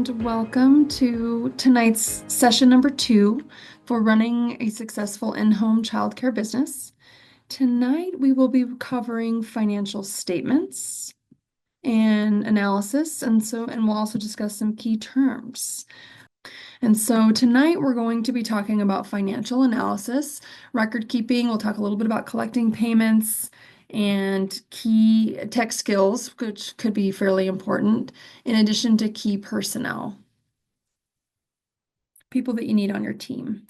and welcome to tonight's session number 2 for running a successful in-home childcare business. Tonight we will be covering financial statements and analysis, and we'll also discuss some key terms. And so tonight we're going to be talking about financial analysis, record keeping. We'll talk a little bit about collecting payments and key tech skills, which could be fairly important, in addition to key personnel, people that you need on your team.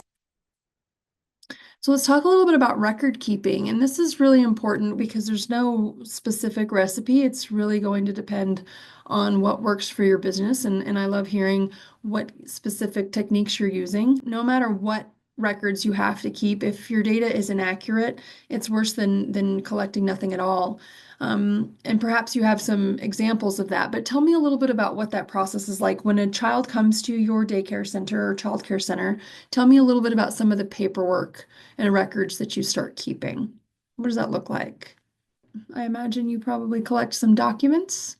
So let's talk a little bit about record keeping. And this is really important because there's no specific recipe. It's really going to depend on what works for your business. And I love hearing what specific techniques you're using. No matter what records you have to keep, if your data is inaccurate, it's worse than collecting nothing at all. And perhaps you have some examples of that, but tell me a little bit about what that process is like. When a child comes to your daycare center or childcare center, tell me a little bit about some of the paperwork and records that you start keeping. What does that look like? I imagine you probably collect some documents.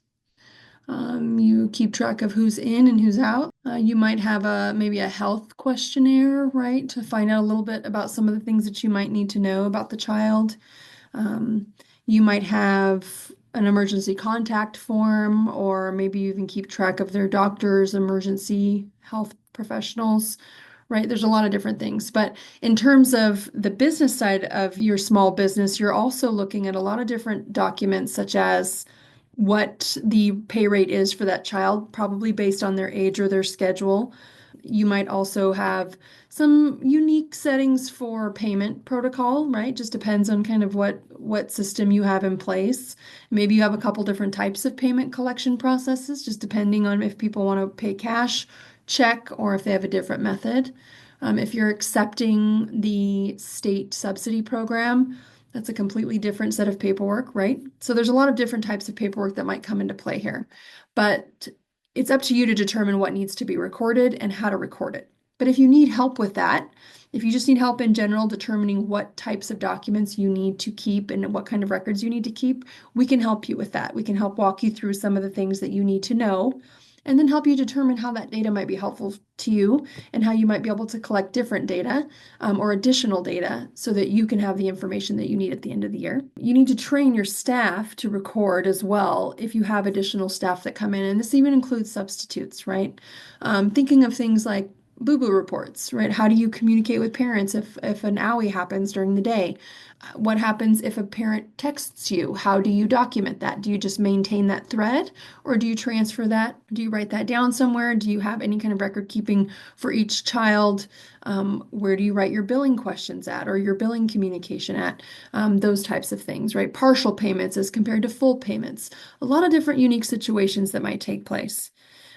You keep track of who's in and who's out. You might have maybe a health questionnaire, right, to find out a little bit about some of the things that you might need to know about the child. You might have an emergency contact form, or maybe you even keep track of their doctors, emergency health professionals, right? There's a lot of different things. But in terms of the business side of your small business, you're also looking at a lot of different documents, such as what the pay rate is for that child, probably based on their age or their schedule. You might also have some unique settings for payment protocol, right? Just depends on kind of what system you have in place. Maybe you have a couple different types of payment collection processes, just depending on if people want to pay cash, check, or if they have a different method. If you're accepting the state subsidy program, that's a completely different set of paperwork, right? So there's a lot of different types of paperwork that might come into play here. But it's up to you to determine what needs to be recorded and how to record it. But if you need help with that, if you just need help in general determining what types of documents you need to keep and what kind of records you need to keep, we can help you with that. We can help walk you through some of the things that you need to know, and then help you determine how that data might be helpful to you and how you might be able to collect different data or additional data so that you can have the information that you need at the end of the year. You need to train your staff to record as well if you have additional staff that come in, and this even includes substitutes, right? Thinking of things like boo-boo reports, right? How do you communicate with parents if an owie happens during the day? What happens if a parent texts you? How do you document that? Do you just maintain that thread, or do you transfer that? Do you write that down somewhere? Do you have any kind of record keeping for each child? Where do you write your billing questions at, or your billing communication at? Those types of things, right? Partial payments as compared to full payments. A lot of different unique situations that might take place.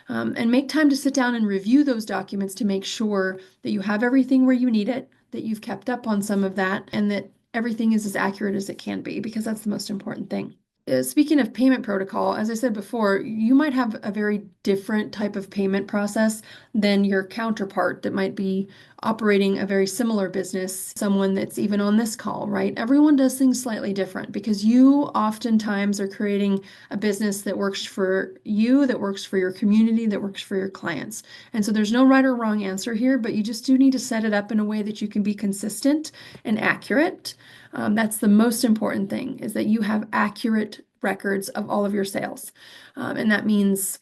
And make time to sit down and review those documents to make sure that you have everything where you need it, that you've kept up on some of that, and that everything is as accurate as it can be, because that's the most important thing. Speaking of payment protocol, as I said before, you might have a very different type of payment process than your counterpart that might be operating a very similar business, someone that's even on this call, right? Everyone does things slightly different because you oftentimes are creating a business that works for you, that works for your community, that works for your clients. And so there's no right or wrong answer here, but you just do need to set it up in a way that you can be consistent and accurate. That's the most important thing, is that you have accurate records of all of your sales. And that means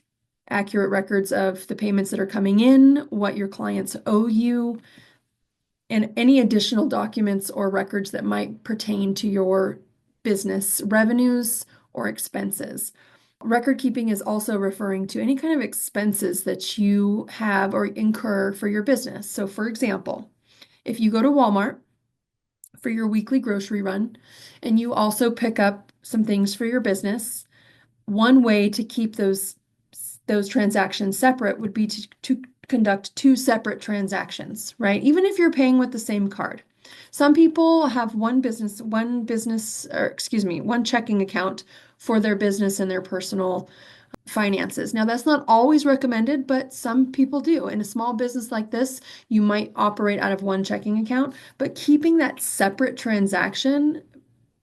accurate records of the payments that are coming in, what your clients owe you, and any additional documents or records that might pertain to your business revenues or expenses. Record keeping is also referring to any kind of expenses that you have or incur for your business. So, for example, if you go to Walmart for your weekly grocery run, and you also pick up some things for your business, one way to keep those transactions separate would be to conduct two separate transactions, right? Even if you're paying with the same card. Some people have one checking account for their business and their personal finances. Now, that's not always recommended, but some people do. In a small business like this, you might operate out of one checking account, but keeping that separate transaction,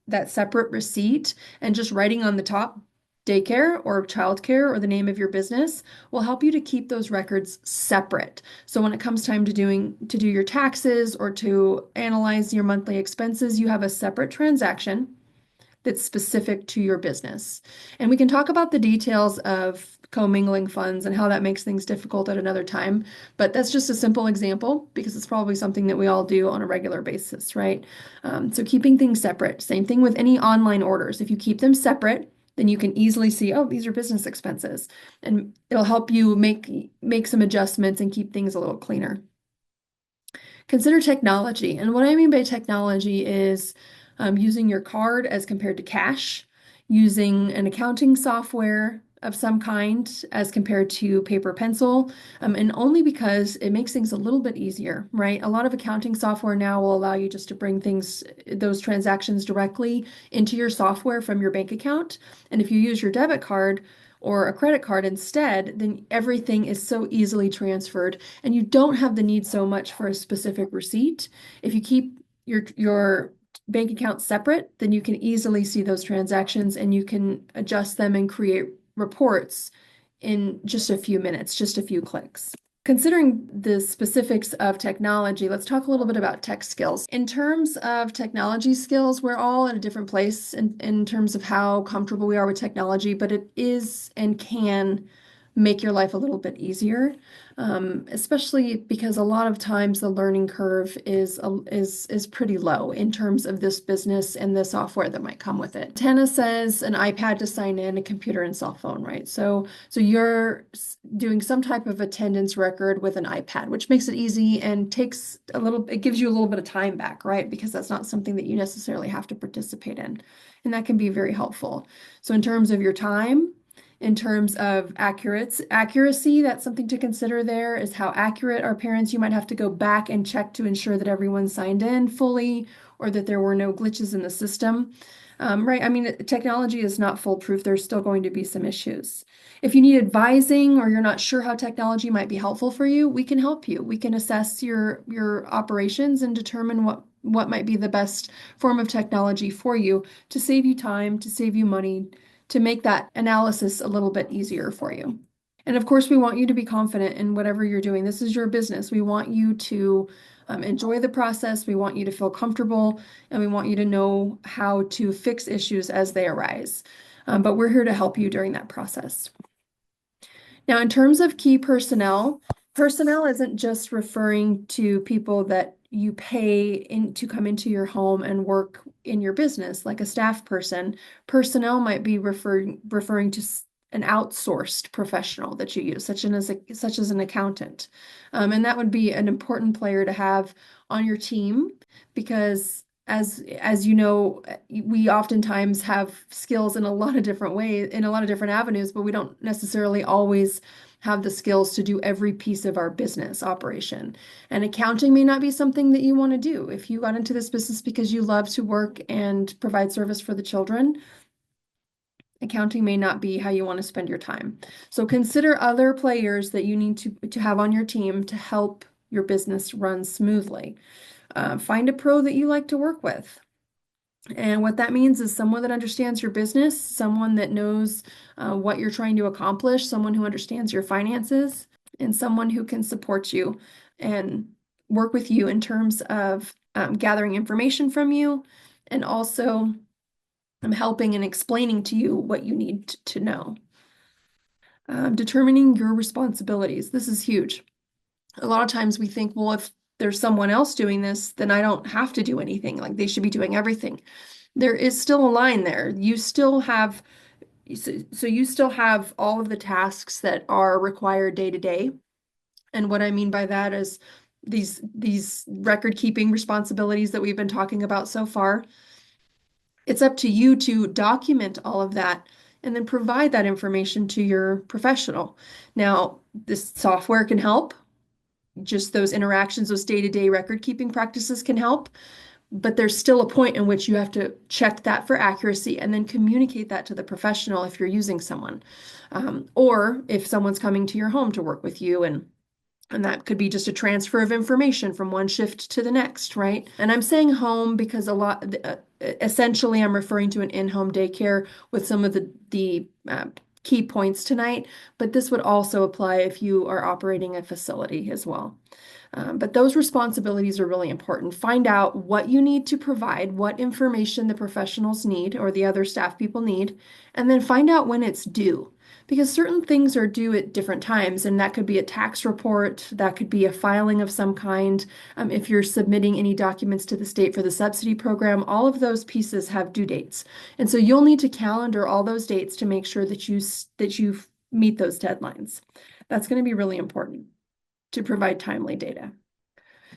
that separate receipt, and just writing on the top daycare or childcare or the name of your business will help you to keep those records separate. So when it comes time to do your taxes or to analyze your monthly expenses, you have a separate transaction that's specific to your business. And we can talk about the details of commingling funds and how that makes things difficult at another time. But that's just a simple example because it's probably something that we all do on a regular basis, right? So keeping things separate. Same thing with any online orders. If you keep them separate, then you can easily see, oh, these are business expenses. And it'll help you make some adjustments and keep things a little cleaner. Consider technology. And what I mean by technology is using your card as compared to cash, using an accounting software of some kind as compared to paper pencil, and only because it makes things a little bit easier, right? A lot of accounting software now will allow you just to bring those transactions directly into your software from your bank account. And if you use your debit card, or a credit card instead, then everything is so easily transferred and you don't have the need so much for a specific receipt. If you keep your bank account separate, then you can easily see those transactions and you can adjust them and create reports in just a few minutes, just a few clicks. Considering the specifics of technology, let's talk a little bit about tech skills. In terms of technology skills, we're all at a different place in terms of how comfortable we are with technology, but it is and can make your life a little bit easier, especially because a lot of times the learning curve is pretty low in terms of this business and the software that might come with it. Tana says an iPad to sign in, a computer and cell phone, right? So you're doing some type of attendance record with an iPad, which makes it easy and it gives you a little bit of time back, right? Because that's not something that you necessarily have to participate in. And that can be very helpful. So in terms of your time, in terms of accuracy, that's something to consider there is how accurate are parents. You might have to go back and check to ensure that everyone signed in fully or that there were no glitches in the system. Right? I mean, technology is not foolproof. There's still going to be some issues. If you need advising or you're not sure how technology might be helpful for you, we can help you. We can assess your operations and determine what might be the best form of technology for you to save you time, to save you money, to make that analysis a little bit easier for you. And of course, we want you to be confident in whatever you're doing. This is your business. We want you to enjoy the process. We want you to feel comfortable, and we want you to know how to fix issues as they arise. But we're here to help you during that process. Now, in terms of key personnel, personnel isn't just referring to people that you pay to come into your home and work in your business, like a staff person. Personnel might be referring to an outsourced professional that you use, such as an accountant. And that would be an important player to have on your team because as you know, we oftentimes have skills in a lot of different ways, in a lot of different avenues, but we don't necessarily always have the skills to do every piece of our business operation. And accounting may not be something that you want to do. If you got into this business because you love to work and provide service for the children, accounting may not be how you want to spend your time. So consider other players that you need to have on your team to help your business run smoothly. Find a pro that you like to work with. And what that means is someone that understands your business, someone that knows what you're trying to accomplish, someone who understands your finances, and someone who can support you and work with you in terms of gathering information from you and also helping and explaining to you what you need to know. Determining your responsibilities. This is huge. A lot of times we think, well, if there's someone else doing this, then I don't have to do anything. Like they should be doing everything. There is still a line there. You still have all of the tasks that are required day to day. And what I mean by that is these record keeping responsibilities that we've been talking about so far. It's up to you to document all of that and then provide that information to your professional. Now, this software can help. Just those interactions, those day-to-day record keeping practices can help, but there's still a point in which you have to check that for accuracy and then communicate that to the professional if you're using someone, or if someone's coming to your home to work with you and that could be just a transfer of information from one shift to the next, right? And I'm saying home because essentially I'm referring to an in-home daycare with some of the key points tonight, but this would also apply if you are operating a facility as well. But those responsibilities are really important. Find out what you need to provide, what information the professionals need or the other staff people need, and then find out when it's due. Because certain things are due at different times, and that could be a tax report, that could be a filing of some kind. If you're submitting any documents to the state for the subsidy program, all of those pieces have due dates. And so you'll need to calendar all those dates to make sure that you meet those deadlines. That's going to be really important to provide timely data.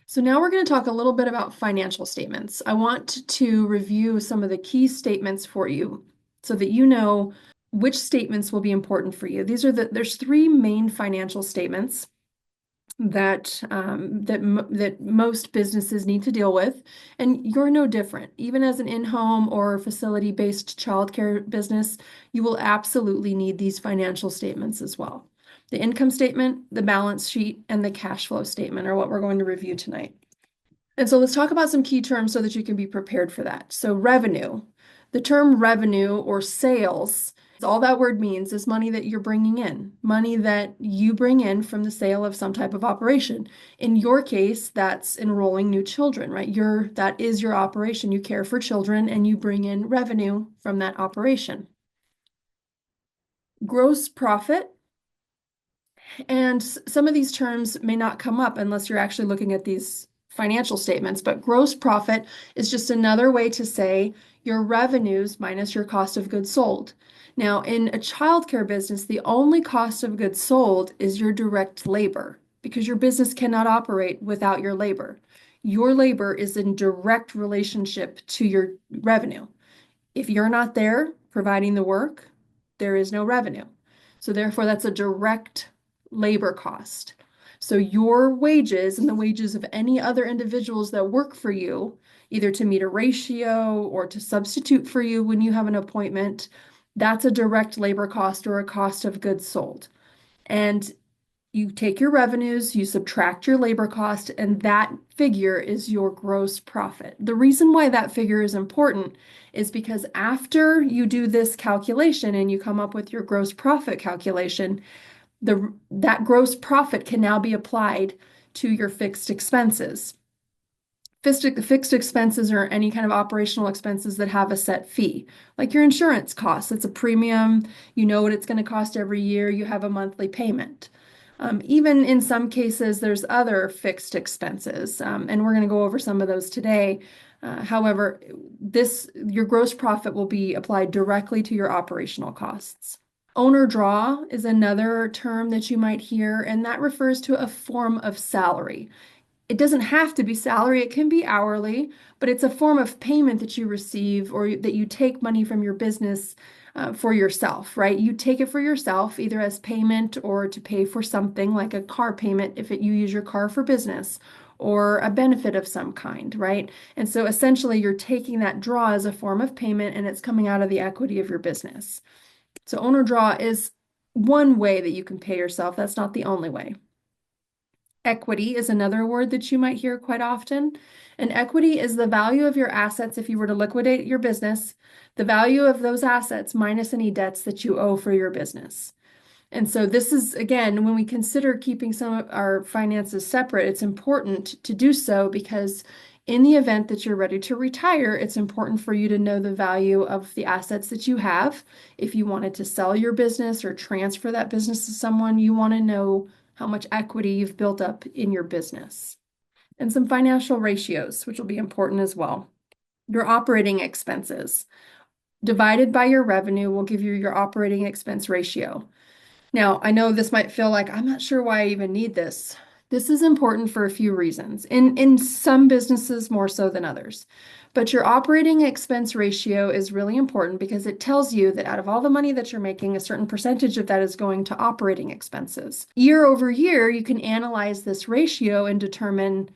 So now we're going to talk a little bit about financial statements. I want to review some of the key statements for you so that you know which statements will be important for you. There's three main financial statements that most businesses need to deal with, and you're no different. Even as an in-home or facility-based childcare business, you will absolutely need these financial statements as well. The income statement, the balance sheet, and the cash flow statement are what we're going to review tonight. And so let's talk about some key terms so that you can be prepared for that. So revenue, the term revenue or sales, all that word means is money that you're bringing in, money that you bring in from the sale of some type of operation. In your case, that's enrolling new children, right? That is your operation. You care for children and you bring in revenue from that operation. Gross profit. And some of these terms may not come up unless you're actually looking at these financial statements, but gross profit is just another way to say your revenues minus your cost of goods sold. Now, in a childcare business, the only cost of goods sold is your direct labor because your business cannot operate without your labor. Your labor is in direct relationship to your revenue. If you're not there providing the work, there is no revenue. So therefore, that's a direct labor cost. So your wages and the wages of any other individuals that work for you, either to meet a ratio or to substitute for you when you have an appointment, that's a direct labor cost or a cost of goods sold. And you take your revenues, you subtract your labor cost, and that figure is your gross profit. The reason why that figure is important is because after you do this calculation and you come up with your gross profit calculation, that gross profit can now be applied to your fixed expenses. Fixed expenses are any kind of operational expenses that have a set fee, like your insurance costs. It's a premium. You know what it's going to cost every year. You have a monthly payment. Even in some cases, there's other fixed expenses, and we're going to go over some of those today. However, your gross profit will be applied directly to your operational costs. Owner draw is another term that you might hear, and that refers to a form of salary. It doesn't have to be salary, it can be hourly, but it's a form of payment that you receive or that you take money from your business for yourself, right? You take it for yourself either as payment or to pay for something like a car payment if you use your car for business or a benefit of some kind, right? And so essentially you're taking that draw as a form of payment and it's coming out of the equity of your business. So owner draw is one way that you can pay yourself. That's not the only way. Equity is another word that you might hear quite often. And equity is the value of your assets if you were to liquidate your business, the value of those assets minus any debts that you owe for your business. And so this is, again, when we consider keeping some of our finances separate, it's important to do so because in the event that you're ready to retire, it's important for you to know the value of the assets that you have. If you wanted to sell your business or transfer that business to someone, you want to know how much equity you've built up in your business. And some financial ratios, which will be important as well. Your operating expenses divided by your revenue will give you your operating expense ratio. Now, I know this might feel like I'm not sure why I even need this. This is important for a few reasons. In some businesses more so than others. But your operating expense ratio is really important because it tells you that out of all the money that you're making, a certain percentage of that is going to operating expenses. Year over year, you can analyze this ratio and determine,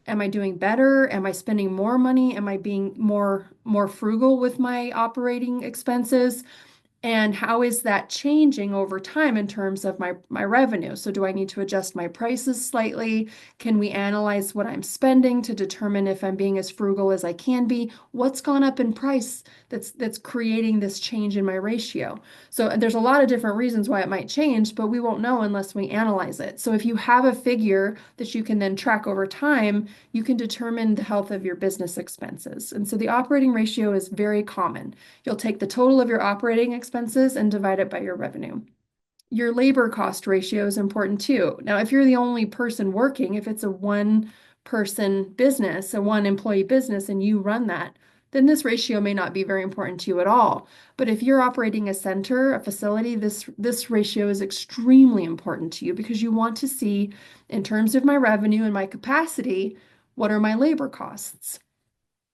am I doing better? Am I spending more money? Am I being more frugal with my operating expenses? And how is that changing over time in terms of my revenue? So do I need to adjust my prices slightly? Can we analyze what I'm spending to determine if I'm being as frugal as I can be? What's gone up in price that's creating this change in my ratio? So there's a lot of different reasons why it might change, but we won't know unless we analyze it. So if you have a figure that you can then track over time, you can determine the health of your business expenses. And so the operating ratio is very common. You'll take the total of your operating expenses and divide it by your revenue. Your labor cost ratio is important too. Now, if you're the only person working, if it's a one person business, a one employee business, and you run that, then this ratio may not be very important to you at all. But if you're operating a center, a facility, this ratio is extremely important to you because you want to see, in terms of my revenue and my capacity, what are my labor costs?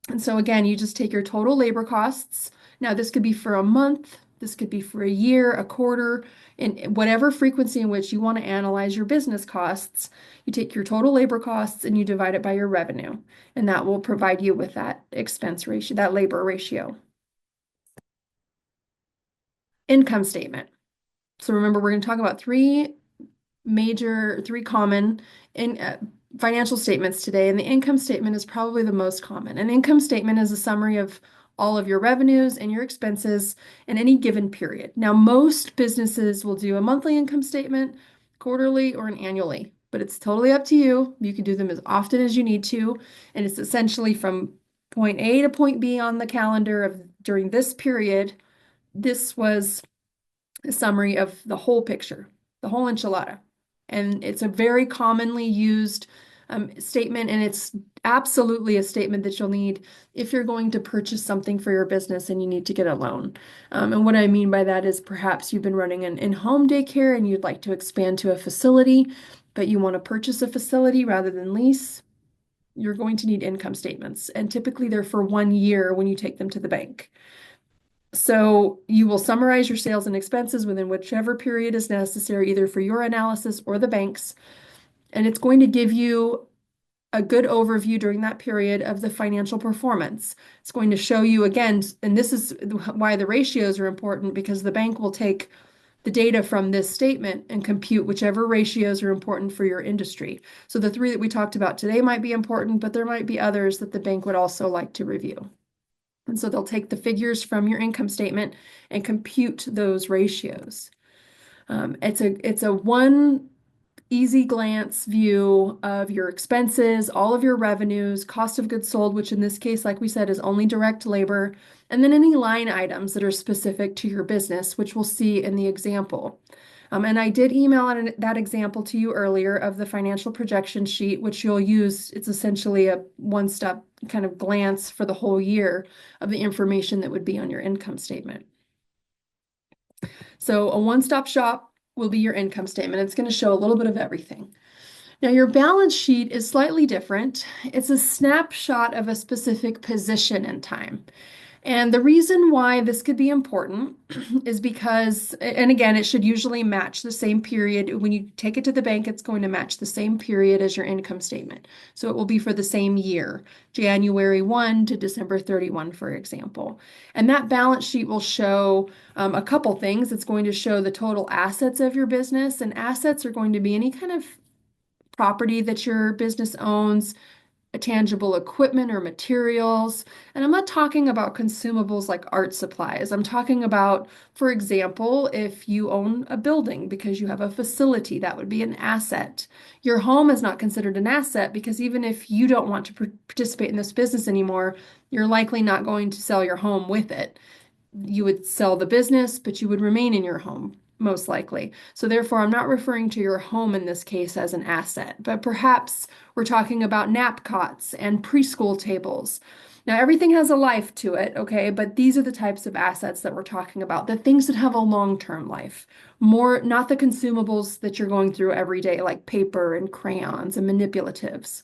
And so again, you just take your total labor costs. Now, this could be for a month, this could be for a year, a quarter, in whatever frequency in which you want to analyze your business costs. You take your total labor costs and you divide it by your revenue, and that will provide you with that expense ratio, that labor ratio. Income statement. So remember, we're going to talk about three common in financial statements today, and the income statement is probably the most common. An income statement is a summary of all of your revenues and your expenses in any given period. Now, most businesses will do a monthly income statement, quarterly, or an annually, but it's totally up to you. You can do them as often as you need to, and it's essentially from point A to point B on the calendar of during this period. This was a summary of the whole picture, the whole enchilada. And it's a very commonly used statement, and it's absolutely a statement that you'll need if you're going to purchase something for your business and you need to get a loan. And what I mean by that is perhaps you've been running an in-home daycare and you'd like to expand to a facility, but you want to purchase a facility rather than lease. You're going to need income statements, and typically they're for 1 year when you take them to the bank. So you will summarize your sales and expenses within whichever period is necessary, either for your analysis or the bank's. And it's going to give you a good overview during that period of the financial performance. It's going to show you again, and this is why the ratios are important, because the bank will take the data from this statement and compute whichever ratios are important for your industry. So the three that we talked about today might be important, but there might be others that the bank would also like to review. And so they'll take the figures from your income statement and compute those ratios. It's a one easy glance view of your expenses, all of your revenues, cost of goods sold, which in this case, like we said, is only direct labor, and then any line items that are specific to your business, which we'll see in the example. And I did email that example to you earlier of the financial projection sheet, which you'll use. It's essentially a one-step kind of glance for the whole year of the information that would be on your income statement. So a one-stop shop will be your income statement. It's going to show a little bit of everything. Now, your balance sheet is slightly different. It's a snapshot of a specific position in time. And the reason why this could be important is because, and again, it should usually match the same period. When you take it to the bank, it's going to match the same period as your income statement. So it will be for the same year, January 1 to December 31, for example. And that balance sheet will show a couple things. It's going to show the total assets of your business, and assets are going to be any kind of property that your business owns, tangible equipment or materials. And I'm not talking about consumables like art supplies. I'm talking about, for example, if you own a building because you have a facility, that would be an asset. Your home is not considered an asset because even if you don't want to participate in this business anymore, you're likely not going to sell your home with it. You would sell the business, but you would remain in your home, most likely. So therefore, I'm not referring to your home in this case as an asset, but perhaps we're talking about nap cots and preschool tables. Now, everything has a life to it, okay? But these are the types of assets that we're talking about, the things that have a long-term life, more not the consumables that you're going through every day, like paper and crayons and manipulatives.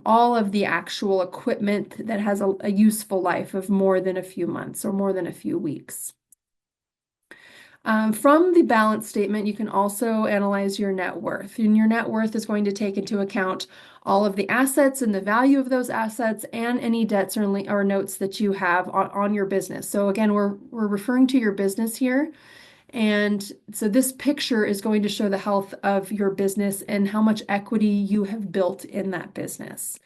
All of the actual equipment that has a useful life of more than a few months or more than a few weeks. From the balance statement, you can also analyze your net worth. And your net worth is going to take into account all of the assets and the value of those assets and any debts or notes that you have on your business. So again, we're referring to your business here. And so this picture is going to show the health of your business and how much equity you have built in that business.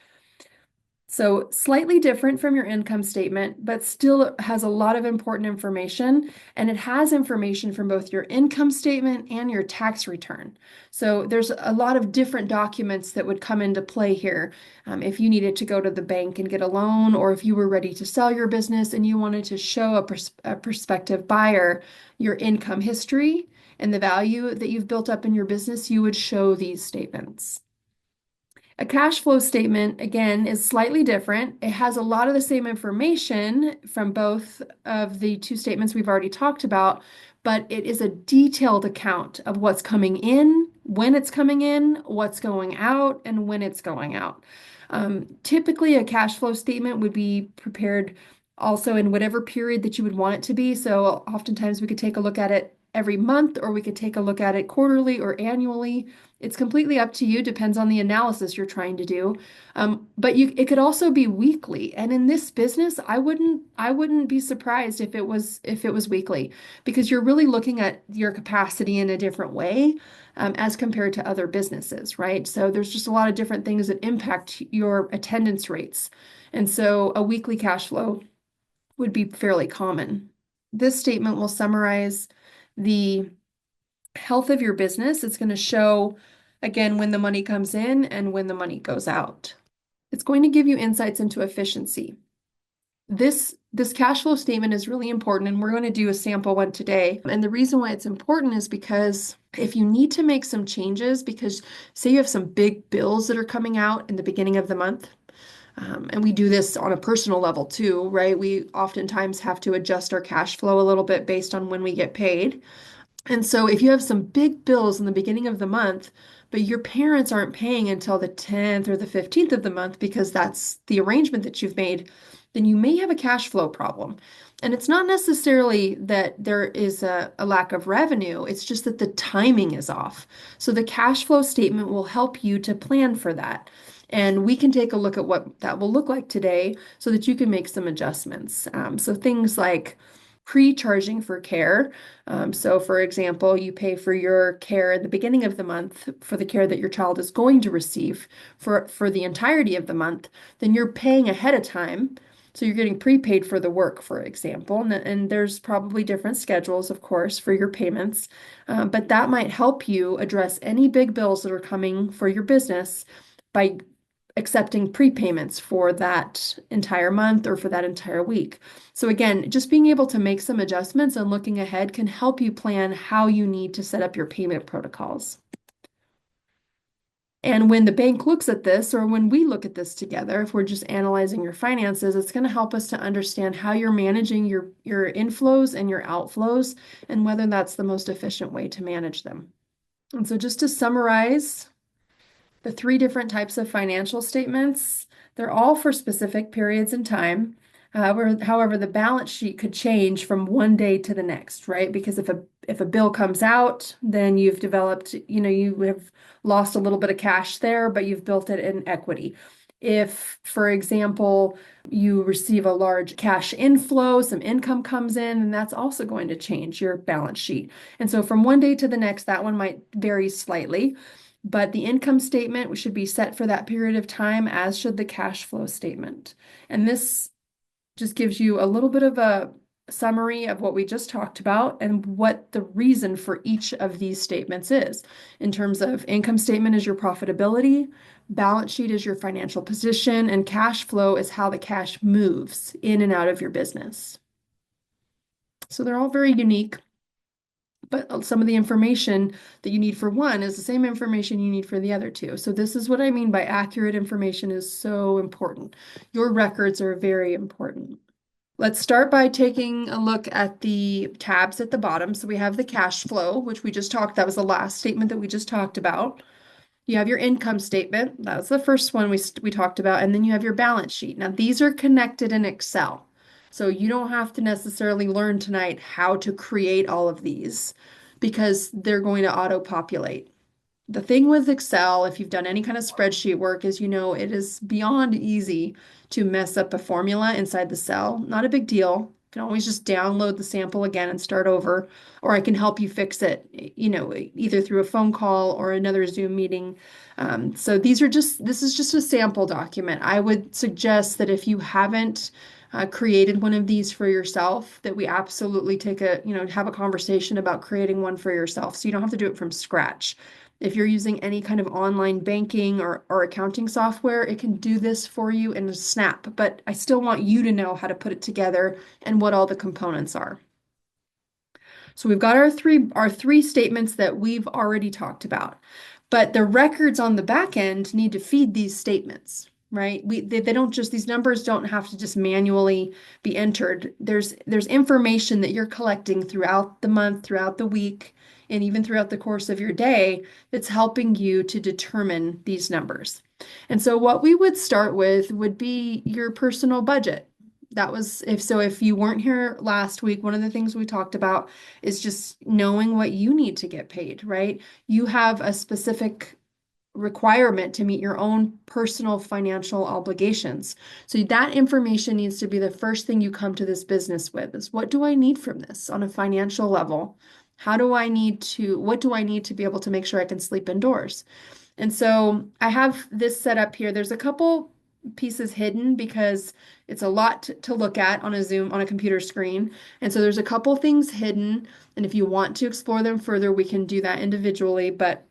So slightly different from your income statement, but still has a lot of important information, and it has information from both your income statement and your tax return. So there's a lot of different documents that would come into play here. If you needed to go to the bank and get a loan, or if you were ready to sell your business and you wanted to show a prospective buyer your income history and the value that you've built up in your business, you would show these statements. A cash flow statement, again, is slightly different. It has a lot of the same information from both of the two statements we've already talked about, but it is a detailed account of what's coming in, when it's coming in, what's going out, and when it's going out. Typically, a cash flow statement would be prepared also in whatever period that you would want it to be. So oftentimes we could take a look at it every month, or we could take a look at it quarterly or annually. It's completely up to you, depends on the analysis you're trying to do. But it could also be weekly. And in this business, I wouldn't be surprised if it was weekly, because you're really looking at your capacity in a different way, as compared to other businesses, right? So there's just a lot of different things that impact your attendance rates. And so a weekly cash flow would be fairly common. This statement will summarize the health of your business. It's going to show, again, when the money comes in and when the money goes out. It's going to give you insights into efficiency. This cash flow statement is really important, and we're going to do a sample one today. And the reason why it's important is because if you need to make some changes, because say you have some big bills that are coming out in the beginning of the month, and we do this on a personal level too, right? We oftentimes have to adjust our cash flow a little bit based on when we get paid. And so if you have some big bills in the beginning of the month, but your parents aren't paying until the 10th or the 15th of the month because that's the arrangement that you've made, then you may have a cash flow problem. And it's not necessarily that there is a lack of revenue, it's just that the timing is off. So the cash flow statement will help you to plan for that. And we can take a look at what that will look like today so that you can make some adjustments. So things like pre-charging for care. So for example, you pay for your care at the beginning of the month for the care that your child is going to receive for the entirety of the month, then you're paying ahead of time. So you're getting prepaid for the work, for example, and there's probably different schedules, of course, for your payments, but that might help you address any big bills that are coming for your business by accepting prepayments for that entire month or for that entire week. So again, just being able to make some adjustments and looking ahead can help you plan how you need to set up your payment protocols. And when the bank looks at this, or when we look at this together, if we're just analyzing your finances, it's going to help us to understand how you're managing your inflows and your outflows and whether that's the most efficient way to manage them. And so just to summarize, the three different types of financial statements, they're all for specific periods in time. However, the balance sheet could change from one day to the next, right? Because if a bill comes out, then you've developed, you have lost a little bit of cash there, but you've built it in equity. If, for example, you receive a large cash inflow, some income comes in, and that's also going to change your balance sheet. And so from one day to the next, that one might vary slightly. But the income statement should be set for that period of time, as should the cash flow statement. And this just gives you a little bit of a summary of what we just talked about and what the reason for each of these statements is. In terms of income statement is your profitability, balance sheet is your financial position, and cash flow is how the cash moves in and out of your business. So they're all very unique. But some of the information that you need for one is the same information you need for the other two. So this is what I mean by accurate information is so important. Your records are very important. Let's start by taking a look at the tabs at the bottom. So we have the cash flow, which we just talked, that was the last statement that we just talked about. You have your income statement. That was the first one we talked about. And then you have your balance sheet. Now these are connected in Excel. So you don't have to necessarily learn tonight how to create all of these because they're going to auto-populate. The thing with Excel, if you've done any kind of spreadsheet work, is it is beyond easy to mess up a formula inside the cell. Not a big deal. You can always just download the sample again and start over, or I can help you fix it, either through a phone call or another Zoom meeting. So this is just a sample document. I would suggest that if you haven't created one of these for yourself, that we absolutely have a conversation about creating one for yourself so you don't have to do it from scratch. If you're using any kind of online banking or accounting software, it can do this for you in a snap, but I still want you to know how to put it together and what all the components are. So we've got our three statements that we've already talked about, but the records on the back end need to feed these statements, right? They don't just, these numbers don't have to just manually be entered. There's information that you're collecting throughout the month, throughout the week, and even throughout the course of your day that's helping you to determine these numbers. And so what we would start with would be your personal budget. If you weren't here last week, one of the things we talked about is just knowing what you need to get paid, right? You have a specific requirement to meet your own personal financial obligations. So that information needs to be the first thing you come to this business with is what do I need from this on a financial level? What do I need to be able to make sure I can sleep indoors? And so I have this set up here. There's a couple pieces hidden because it's a lot to look at on a computer screen. And so there's a couple things hidden. And if you want to explore them further, we can do that individually. But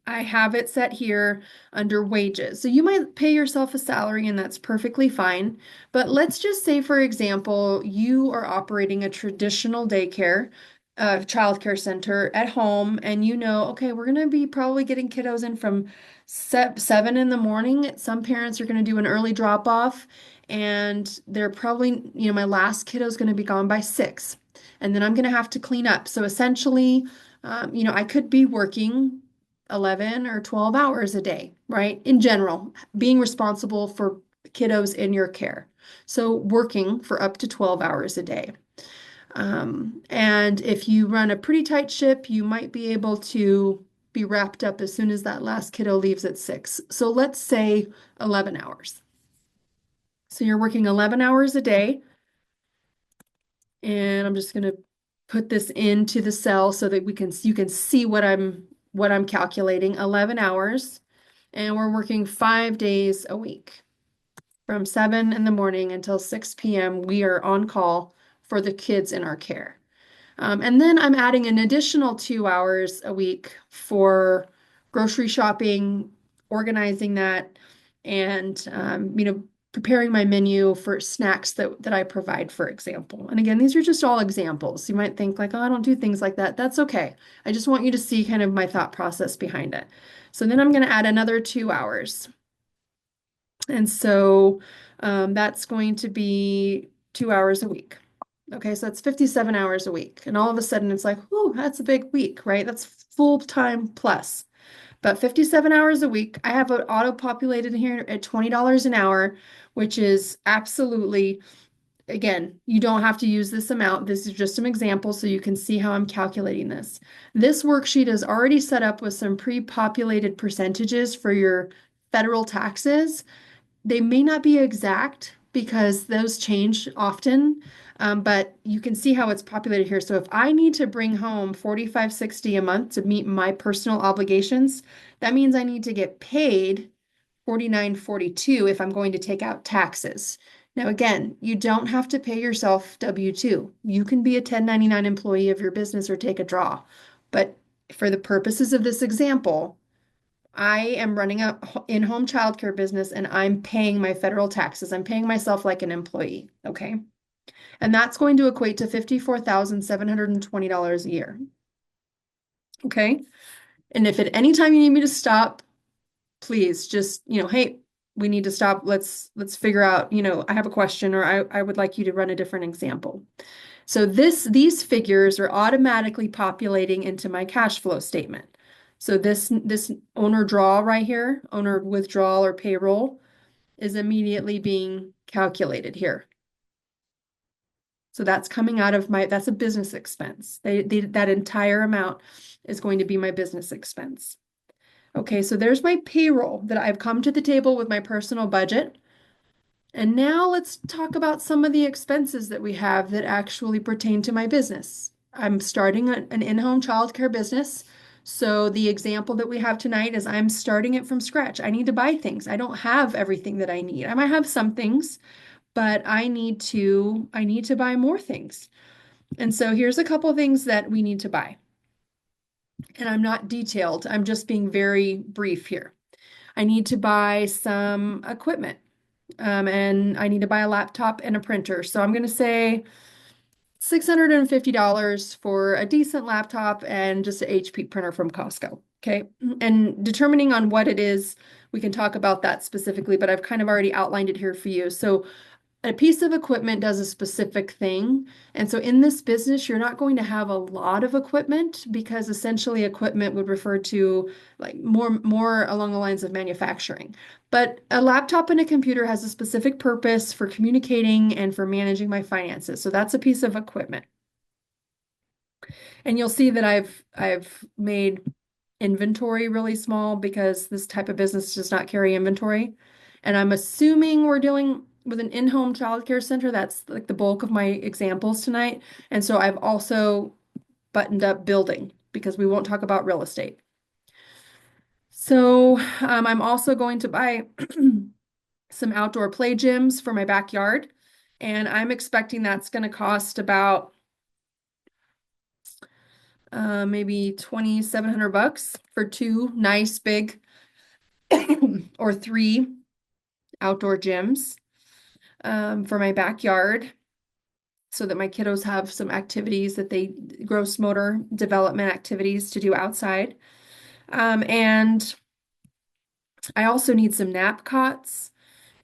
I have it set here under wages. So you might pay yourself a salary and that's perfectly fine. But let's just say, for example, you are operating a traditional daycare, childcare center at home, and okay, we're going to be probably getting kiddos in from 7 in the morning. Some parents are going to do an early drop off, and they're probably, my last kiddo is going to be gone by 6, and then I'm going to have to clean up. So essentially, I could be working 11 or 12 hours a day, right? In general, being responsible for kiddos in your care. So working for up to 12 hours a day. And if you run a pretty tight ship, you might be able to be wrapped up as soon as that last kiddo leaves at 6. So let's say 11 hours. So you're working 11 hours a day. And I'm just going to put this into the cell so that you can see what I'm calculating. 11 hours. And we're working 5 days a week. From 7 in the morning until 6 p.m., we are on call for the kids in our care. And then I'm adding an additional 2 hours a week for grocery shopping, organizing that, and preparing my menu for snacks that I provide, for example. And again, these are just all examples. You might think like, oh, I don't do things like that. That's okay. I just want you to see kind of my thought process behind it. So then I'm going to add another 2 hours. And so that's going to be 2 hours a week. Okay, so that's 57 hours a week. And all of a sudden it's like, oh, that's a big week, right? That's full time plus. But 57 hours a week, I have it auto-populated here at $20 an hour, which is absolutely, again, you don't have to use this amount. This is just an example so you can see how I'm calculating this. This worksheet is already set up with some pre-populated percentages for your federal taxes. They may not be exact because those change often, but you can see how it's populated here. So if I need to bring home $45.60 a month to meet my personal obligations, that means I need to get paid $49.42 if I'm going to take out taxes. Now, again, you don't have to pay yourself W-2. You can be a 1099 employee of your business or take a draw. But for the purposes of this example, I am running a in-home childcare business and I'm paying my federal taxes. I'm paying myself like an employee, okay? And that's going to equate to $54,720 a year. Okay? And if at any time you need me to stop, please just, hey, we need to stop. Let's figure out, I have a question or I would like you to run a different example. So these figures are automatically populating into my cash flow statement. So this owner draw right here, owner withdrawal or payroll, is immediately being calculated here. So that's coming out of that's a business expense. That entire amount is going to be my business expense. Okay, so there's my payroll that I've come to the table with my personal budget. And now let's talk about some of the expenses that we have that actually pertain to my business. I'm starting an in-home childcare business. So the example that we have tonight is I'm starting it from scratch. I need to buy things. I don't have everything that I need. I might have some things, but I need to buy more things. And so here's a couple of things that we need to buy. And I'm not detailed. I'm just being very brief here. I need to buy some equipment. And I need to buy a laptop and a printer. So I'm going to say $650 for a decent laptop and just an HP printer from Costco. Okay. And determining on what it is, we can talk about that specifically, but I've kind of already outlined it here for you. So a piece of equipment does a specific thing. And so in this business, you're not going to have a lot of equipment because essentially equipment would refer to like more along the lines of manufacturing. But a laptop and a computer has a specific purpose for communicating and for managing my finances. So that's a piece of equipment. And you'll see that I've made inventory really small because this type of business does not carry inventory. And I'm assuming we're dealing with an in-home childcare center. That's like the bulk of my examples tonight. And so I've also buttoned up building because we won't talk about real estate. So I'm also going to buy some outdoor play gyms for my backyard. And I'm expecting that's going to cost about maybe 2,700 bucks for two nice big or three outdoor gyms for my backyard so that my kiddos have some activities that they gross motor development activities to do outside. And I also need some nap cots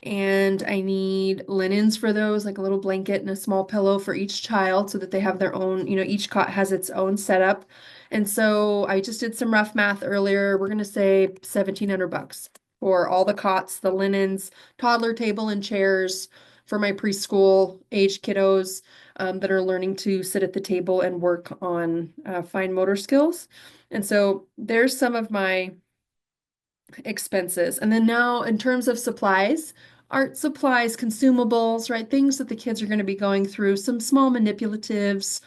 and I need linens for those, like a little blanket and a small pillow for each child so that they have their own, each cot has its own setup. And so I just did some rough math earlier. We're going to say 1,700 bucks for all the cots, the linens, toddler table and chairs for my preschool age kiddos that are learning to sit at the table and work on fine motor skills. And so there's some of my expenses. And then now in terms of supplies, art supplies, consumables, right? Things that the kids are going to be going through, some small manipulatives,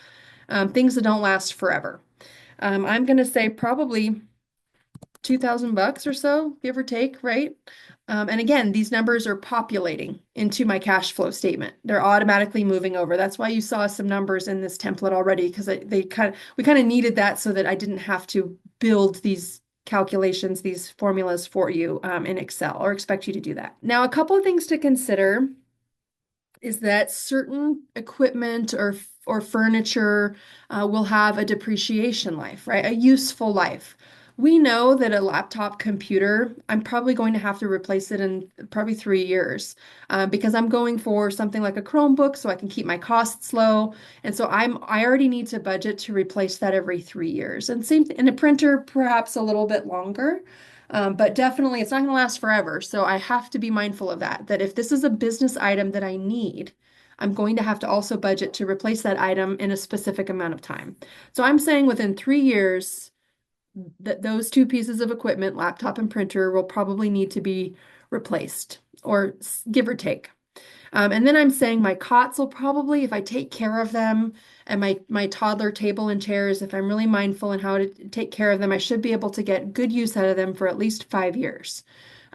things that don't last forever. I'm going to say probably 2,000 bucks or so, give or take, right? And again, these numbers are populating into my cash flow statement. They're automatically moving over. That's why you saw some numbers in this template already, because we kind of needed that so that I didn't have to build these calculations, these formulas for you in Excel, or expect you to do that. Now, a couple of things to consider is that certain equipment or furniture will have a depreciation life, right? A useful life. We know that a laptop computer, I'm probably going to have to replace it in probably 3 years because I'm going for something like a Chromebook so I can keep my costs low. And so I already need to budget to replace that every 3 years. And same in a printer, perhaps a little bit longer. But definitely it's not going to last forever. So I have to be mindful of that if this is a business item that I need, I'm going to have to also budget to replace that item in a specific amount of time. So I'm saying within 3 years, that those two pieces of equipment, laptop and printer, will probably need to be replaced or give or take. And then I'm saying my cots will probably, if I take care of them, and my toddler table and chairs, if I'm really mindful in how to take care of them, I should be able to get good use out of them for at least 5 years.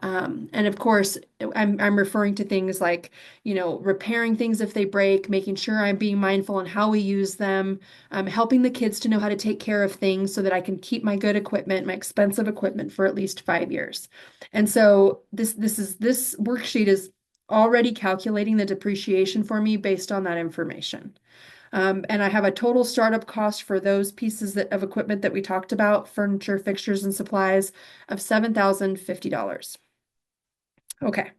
And of course, I'm referring to things like, repairing things if they break, making sure I'm being mindful on how we use them, helping the kids to know how to take care of things so that I can keep my good equipment, my expensive equipment for at least 5 years. And so this worksheet is already calculating the depreciation for me based on that information. And I have a total startup cost for those pieces of equipment that we talked about, furniture, fixtures, and supplies of $7,050. Okay,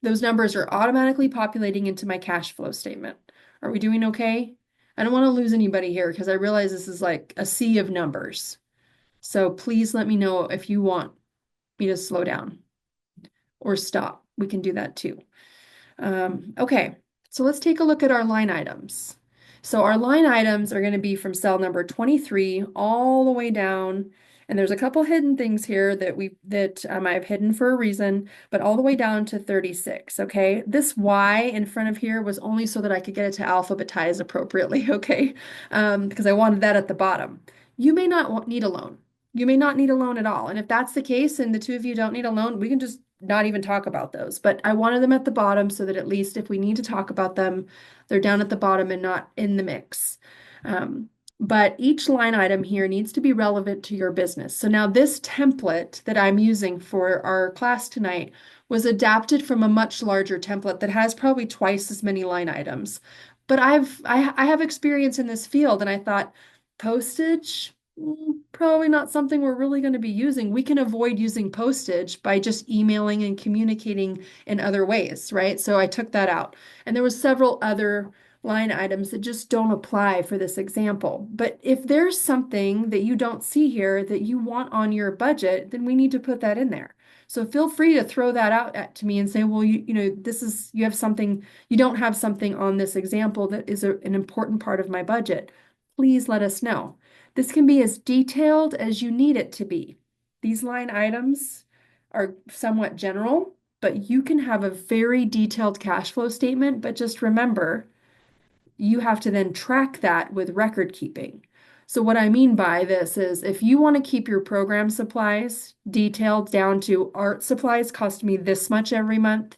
those numbers are automatically populating into my cash flow statement. Are we doing okay? I don't want to lose anybody here because I realize this is like a sea of numbers. So please let me know if you want me to slow down or stop. We can do that too. Okay, so let's take a look at our line items. So our line items are going to be from cell number 23 all the way down. And there's a couple hidden things here that I've hidden for a reason, but all the way down to 36. Okay. This Y in front of here was only so that I could get it to alphabetize appropriately. Okay. Because I wanted that at the bottom. You may not need a loan. You may not need a loan at all. And if that's the case and the two of you don't need a loan, we can just not even talk about those. But I wanted them at the bottom so that at least if we need to talk about them, they're down at the bottom and not in the mix. Um, but each line item here needs to be relevant to your business. So now this template that I'm using for our class tonight was adapted from a much larger template that has probably twice as many line items. But I have experience in this field, and I thought postage, probably not something we're really going to be using. We can avoid using postage by just emailing and communicating in other ways, right? So I took that out. And there was several other line items that just don't apply for this example. But if there's something that you don't see here that you want on your budget, then we need to put that in there. So feel free to throw that out to me and say, well, this is, you have something, you don't have something on this example that is an important part of my budget. Please let us know. This can be as detailed as you need it to be. These line items are somewhat general, but you can have a very detailed cash flow statement. But just remember, you have to then track that with record keeping. So what I mean by this is if you want to keep your program supplies detailed down to art supplies cost me this much every month,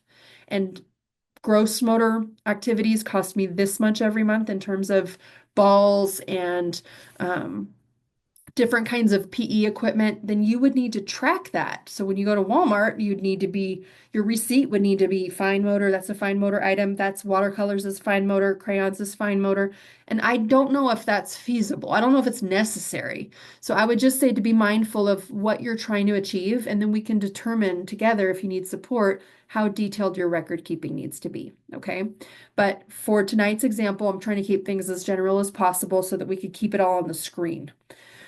and gross motor activities cost me this much every month in terms of balls and different kinds of PE equipment, then you would need to track that. So when you go to Walmart, your receipt would need to be fine motor. That's a fine motor item. That's watercolors is fine motor, crayons is fine motor. And I don't know if that's feasible. I don't know if it's necessary. So I would just say to be mindful of what you're trying to achieve, and then we can determine together if you need support how detailed your record keeping needs to be. Okay. But for tonight's example, I'm trying to keep things as general as possible so that we could keep it all on the screen.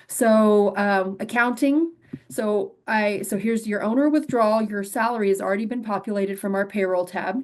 So accounting. So here's your owner withdrawal. Your salary has already been populated from our payroll tab.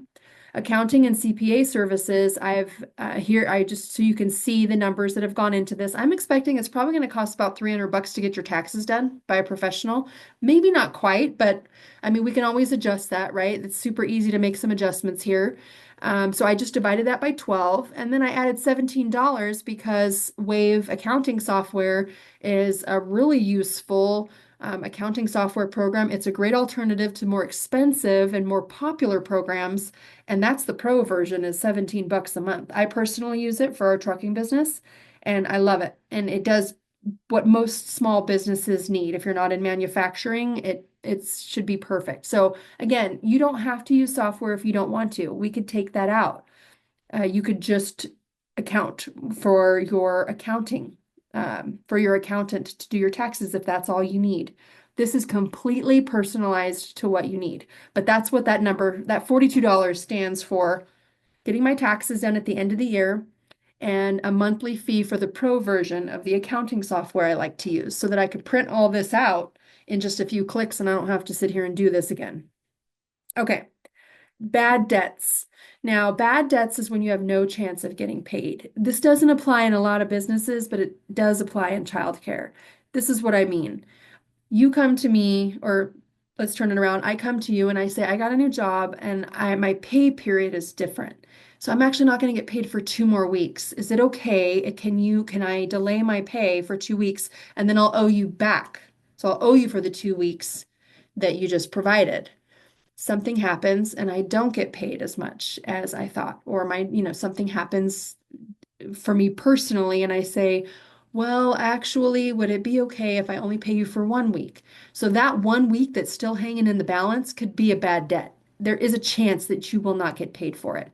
Accounting and CPA services, I just so you can see the numbers that have gone into this. I'm expecting it's probably going to cost about $300 to get your taxes done by a professional. Maybe not quite, but I mean, we can always adjust that, right? It's super easy to make some adjustments here. So I just divided that by 12, and then I added $17 because Wave accounting software is a really useful accounting software program. It's a great alternative to more expensive and more popular programs, and that's the pro version is $17 a month. I personally use it for our trucking business, and I love it. And it does what most small businesses need. If you're not in manufacturing, it should be perfect. So again, you don't have to use software if you don't want to. We could take that out. You could just account for your accounting, for your accountant to do your taxes if that's all you need. This is completely personalized to what you need. But that's what that number, that $42 stands for, getting my taxes done at the end of the year, and a monthly fee for the pro version of the accounting software I like to use so that I could print all this out in just a few clicks and I don't have to sit here and do this again. Okay, bad debts. Now, bad debts is when you have no chance of getting paid. This doesn't apply in a lot of businesses, but it does apply in childcare. This is what I mean. You come to me, or let's turn it around. I come to you and I say, I got a new job and my pay period is different. So I'm actually not going to get paid for 2 more weeks. Is it okay? Can I delay my pay for 2 weeks and then I'll owe you back? So I'll owe you for the 2 weeks that you just provided. Something happens and I don't get paid as much as I thought, or something happens for me personally, and I say, well, actually, would it be okay if I only pay you for 1 week? So that 1 week that's still hanging in the balance could be a bad debt. There is a chance that you will not get paid for it.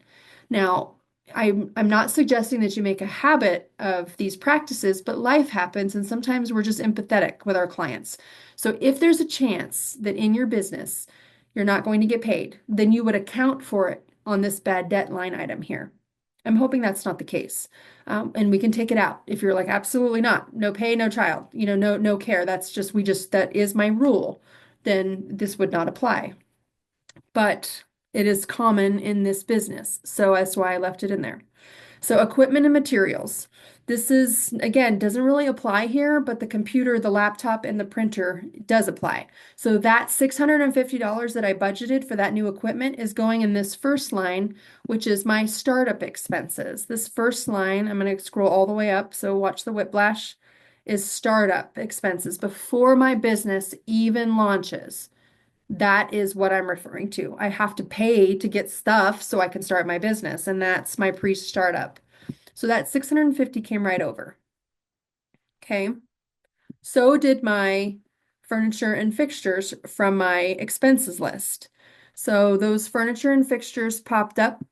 Now, I'm not suggesting that you make a habit of these practices, but life happens, and sometimes we're just empathetic with our clients. So if there's a chance that in your business you're not going to get paid, then you would account for it on this bad debt line item here. I'm hoping that's not the case. And we can take it out. If you're like, absolutely not, no pay, no child, no care. That is my rule. Then this would not apply. But it is common in this business. So that's why I left it in there. So equipment and materials. This is, again, doesn't really apply here, but the computer, the laptop, and the printer does apply. So that $650 that I budgeted for that new equipment is going in this first line, which is my startup expenses. This first line, I'm going to scroll all the way up, so watch the whiplash, is startup expenses before my business even launches. That is what I'm referring to. I have to pay to get stuff so I can start my business, and that's my pre-startup. So that 650 came right over. Okay. So did my furniture and fixtures from my expenses list. So those furniture and fixtures popped up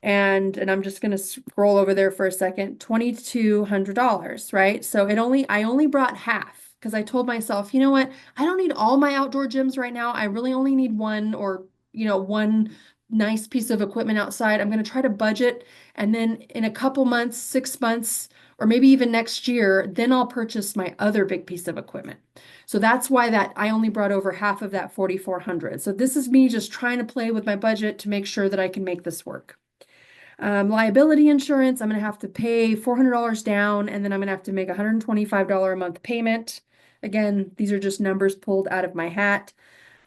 and I'm just going to scroll over there for a second, $2,200, right? So I only brought half because I told myself, you know what? I don't need all my outdoor gyms right now. I really only need one or, one nice piece of equipment outside. I'm going to try to budget. And then in a couple months, 6 months, or maybe even next year, then I'll purchase my other big piece of equipment. So that's why that I only brought over half of that 4,400. So this is me just trying to play with my budget to make sure that I can make this work. Liability insurance, I'm going to have to pay $400 down, and then I'm going to have to make a $125 a month payment. Again, these are just numbers pulled out of my hat.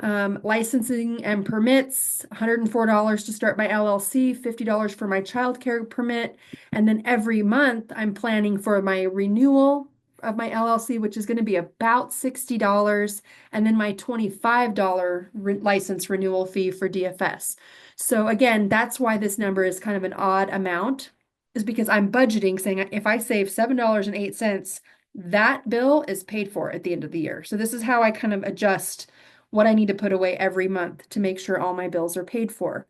Licensing and permits, $104 to start my LLC, $50 for my childcare permit. And then every month, I'm planning for my renewal of my LLC, which is going to be about $60, and then my $25 license renewal fee for DFS. So again, that's why this number is kind of an odd amount, is because I'm budgeting saying if I save $7.08, that bill is paid for at the end of the year. So this is how I kind of adjust what I need to put away every month to make sure all my bills are paid for.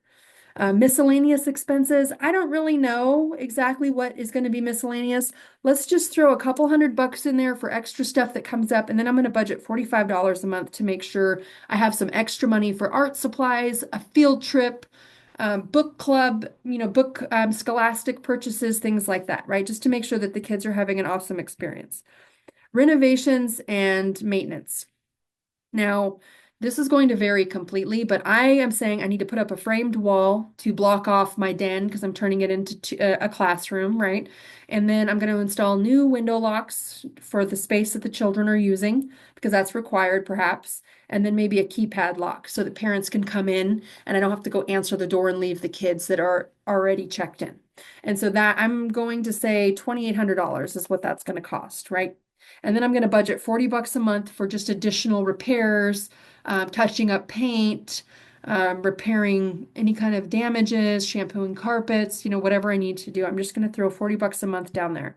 Miscellaneous expenses, I don't really know exactly what is going to be miscellaneous. Let's just throw a couple $100 in there for extra stuff that comes up, and then I'm going to budget $45 a month to make sure I have some extra money for art supplies, a field trip, book club, book scholastic purchases, things like that, right? Just to make sure that the kids are having an awesome experience. Renovations and maintenance. Now, this is going to vary completely, but I am saying I need to put up a framed wall to block off my den because I'm turning it into a classroom, right? And then I'm going to install new window locks for the space that the children are using because that's required perhaps. And then maybe a keypad lock so that parents can come in and I don't have to go answer the door and leave the kids that are already checked in. And so that I'm going to say $2,800 is what that's going to cost, right? And then I'm going to budget $40 a month for just additional repairs, touching up paint, repairing any kind of damages, shampooing carpets, whatever I need to do. I'm just going to throw $40 a month down there.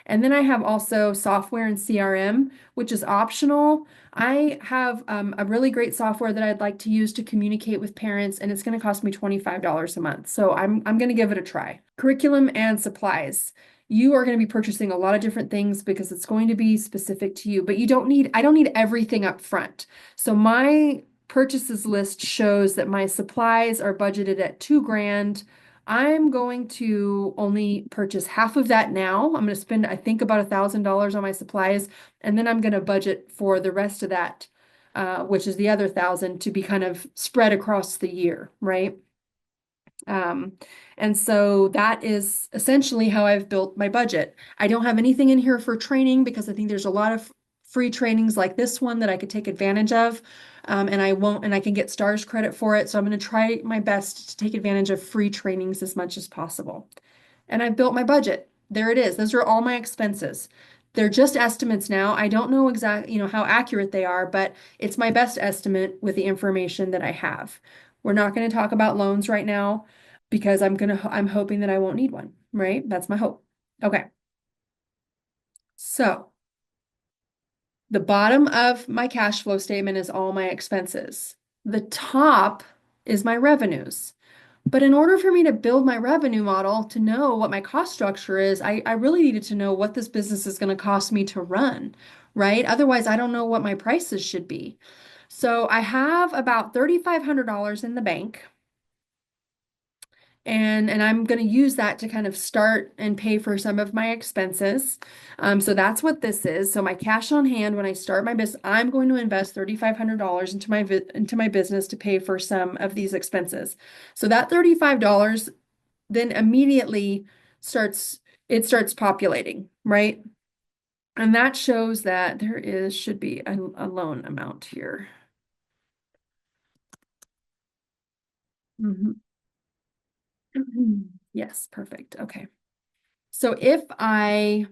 And then I have also software and CRM, which is optional. I have a really great software that I'd like to use to communicate with parents, and it's going to cost me $25 a month. So I'm going to give it a try. Curriculum and supplies. You are going to be purchasing a lot of different things because it's going to be specific to you, but I don't need everything up front. So my purchases list shows that my supplies are budgeted at 2 grand. I'm going to only purchase half of that now. I'm going to spend, I think, about $1,000 on my supplies, and then I'm going to budget for the rest of that, which is the other 1,000 to be kind of spread across the year, right? And so that is essentially how I've built my budget. I don't have anything in here for training because I think there's a lot of free trainings like this one that I could take advantage of. And I can get stars credit for it. So I'm going to try my best to take advantage of free trainings as much as possible. And I've built my budget. There it is. Those are all my expenses. They're just estimates now. I don't know exactly, how accurate they are, but it's my best estimate with the information that I have. We're not going to talk about loans right now because I'm hoping that I won't need one, right? That's my hope. Okay. So the bottom of my cash flow statement is all my expenses. The top is my revenues. But in order for me to build my revenue model to know what my cost structure is, I really needed to know what this business is going to cost me to run, right? Otherwise, I don't know what my prices should be. So I have about $3,500 in the bank. And I'm going to use that to kind of start and pay for some of my expenses. So that's what this is. So my cash on hand when I start my business, I'm going to invest $3,500 into my business to pay for some of these expenses. So that $35 then immediately starts it starts populating, right? And that shows that there should be a loan amount here. Mhm. Yes, perfect. Okay. So if I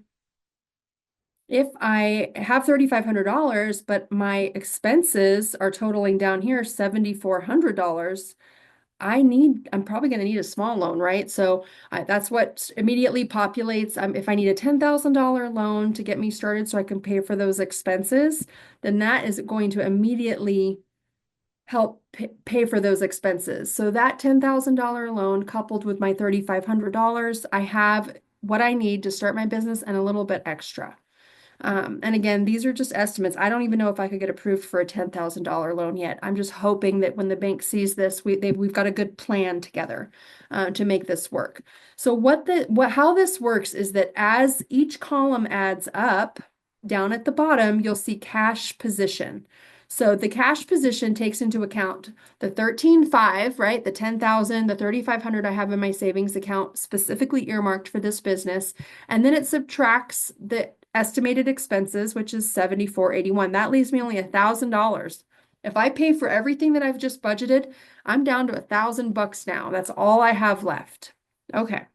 have $3,500, but my expenses are totaling down here $7,400, I'm probably going to need a small loan, right? So that's what immediately populates. If I need a $10,000 loan to get me started so I can pay for those expenses, then that is going to immediately help pay for those expenses. So that $10,000 loan coupled with my $3,500, I have what I need to start my business and a little bit extra. And again, these are just estimates. I don't even know if I could get approved for a $10,000 loan yet. I'm just hoping that when the bank sees this, we've got a good plan together to make this work. So how this works is that as each column adds up, down at the bottom, you'll see cash position. So the cash position takes into account the 13,500, right? The 10,000, the 3,500 I have in my savings account specifically earmarked for this business. And then it subtracts the estimated expenses, which is 74.81. That leaves me only $1,000. If I pay for everything that I've just budgeted, I'm down to $1,000 now. That's all I have left. Okay.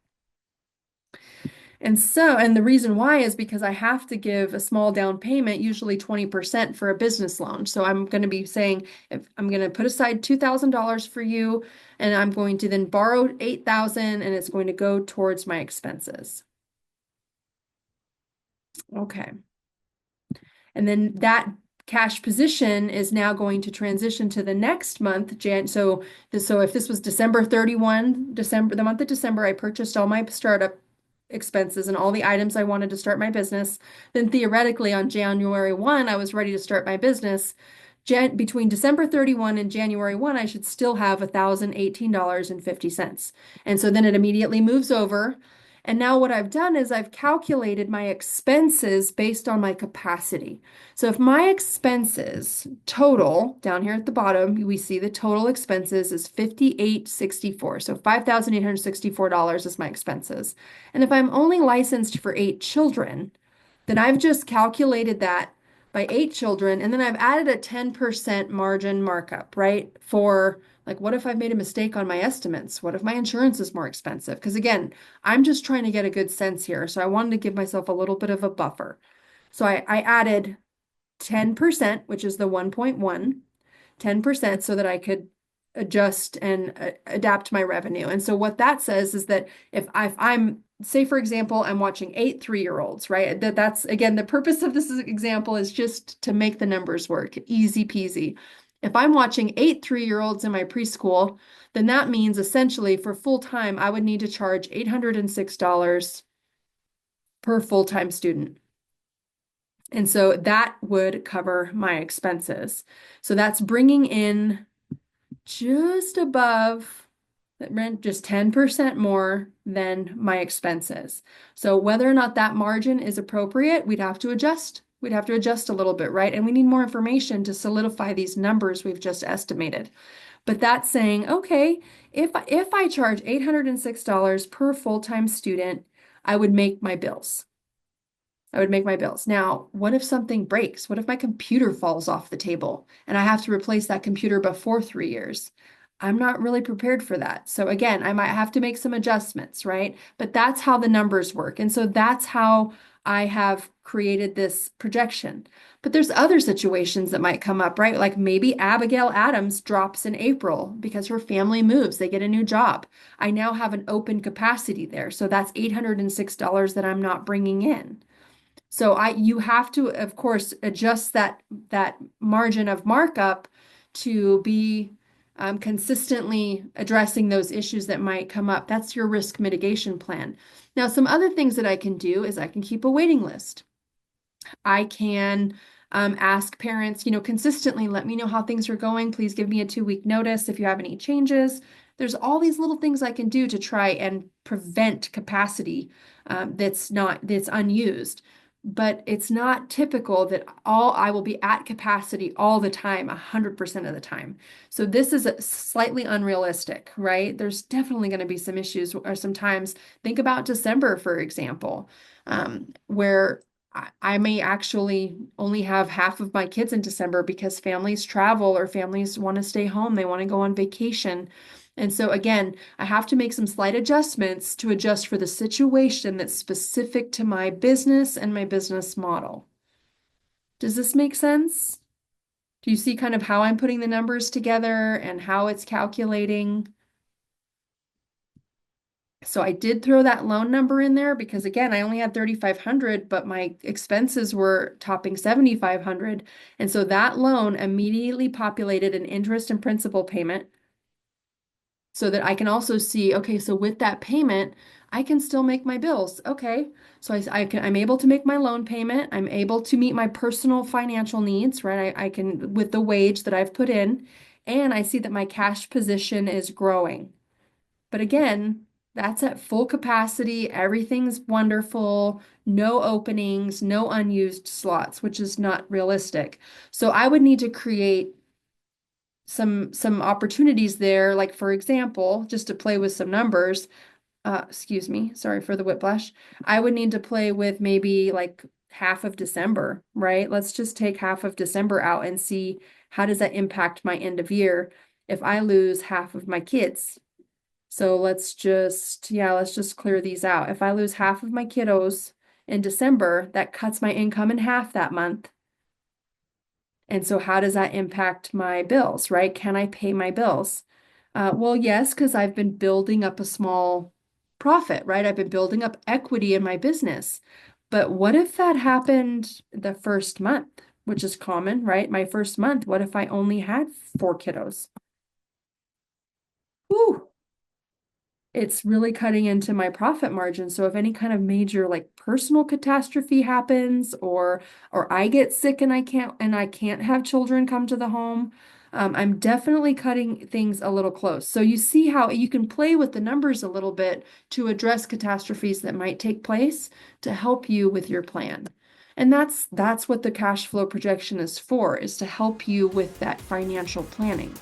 And the reason why is because I have to give a small down payment, usually 20% for a business loan. So I'm going to be saying, if I'm going to put aside $2,000 for you, and I'm going to then borrow 8,000 and it's going to go towards my expenses. Okay. And then that cash position is now going to transition to the next month, so if this was December 31, the month of December, I purchased all my startup expenses and all the items I wanted to start my business. Then theoretically on January 1, I was ready to start my business. Between December 31 and January 1, I should still have $1,018.50. And so then it immediately moves over. And now what I've done is I've calculated my expenses based on my capacity. So if my expenses total down here at the bottom, we see the total expenses is $5,864. So $5,864 is my expenses. And if I'm only licensed for 8 children, then I've just calculated that by 8 children, and then I've added a 10% margin markup, right? For like, what if I've made a mistake on my estimates? What if my insurance is more expensive? Because again, I'm just trying to get a good sense here. So I wanted to give myself a little bit of a buffer. So I added 10%, which is the 1.1, 10% so that I could adjust and adapt my revenue. And so what that says is that if I'm, say for example, I'm watching 8 3-year-olds, right? That's again, the purpose of this example is just to make the numbers work, easy peasy. If I'm watching 8 3-year-olds in my preschool, then that means essentially for full time, I would need to charge $806 per full-time student. And so that would cover my expenses. So that's bringing in just above that rent, just 10% more than my expenses. So whether or not that margin is appropriate, we'd have to adjust. We'd have to adjust a little bit, right? And we need more information to solidify these numbers we've just estimated. But that's saying, okay, if I charge $806 per full-time student, I would make my bills. I would make my bills. Now, what if something breaks? What if my computer falls off the table and I have to replace that computer before 3 years? I'm not really prepared for that. So again, I might have to make some adjustments, right? But that's how the numbers work. And so that's how I have created this projection. But there's other situations that might come up, right? Like maybe Abigail Adams drops in April because her family moves, they get a new job. I now have an open capacity there. So that's $806 that I'm not bringing in. So you have to, of course, adjust that margin of markup to be consistently addressing those issues that might come up. That's your risk mitigation plan. Now, some other things that I can do is I can keep a waiting list. I can ask parents, consistently, let me know how things are going. Please give me a 2-week notice if you have any changes. There's all these little things I can do to try and prevent capacity that's unused. but it's not typical that I will be at capacity all the time, 100% of the time. So this is slightly unrealistic, right? There's definitely going to be some issues or sometimes think about December, for example, where I may actually only have half of my kids in December because families travel or families want to stay home, they want to go on vacation. And so again, I have to make some slight adjustments to adjust for the situation that's specific to my business and my business model. Does this make sense? Do you see kind of how I'm putting the numbers together and how it's calculating? So I did throw that loan number in there because again, I only had 3,500, but my expenses were topping 7,500. And so that loan immediately populated an interest and principal payment so that I can also see, okay, so with that payment, I can still make my bills. Okay. So I'm able to make my loan payment. I'm able to meet my personal financial needs, right? I can with the wage that I've put in, and I see that my cash position is growing. But again, that's at full capacity. Everything's wonderful. No openings, no unused slots, which is not realistic. So I would need to create some opportunities there, like for example, just to play with some numbers, excuse me, sorry for the whiplash. I would need to play with maybe like half of December, right? Let's just take half of December out and see how does that impact my end of year if I lose half of my kids. So let's just clear these out. If I lose half of my kiddos in December, that cuts my income in half that month. And so how does that impact my bills, right? Can I pay my bills? Well, yes, because I've been building up a small profit, right? I've been building up equity in my business. But what if that happened the first month, which is common, right? My first month, what if I only had 4 kiddos? Whew, it's really cutting into my profit margin. So if any kind of major like personal catastrophe happens or I get sick and I can't have children come to the home, I'm definitely cutting things a little close. So you see how you can play with the numbers a little bit to address catastrophes that might take place to help you with your plan. And that's what the cash flow projection is for, is to help you with that financial planning.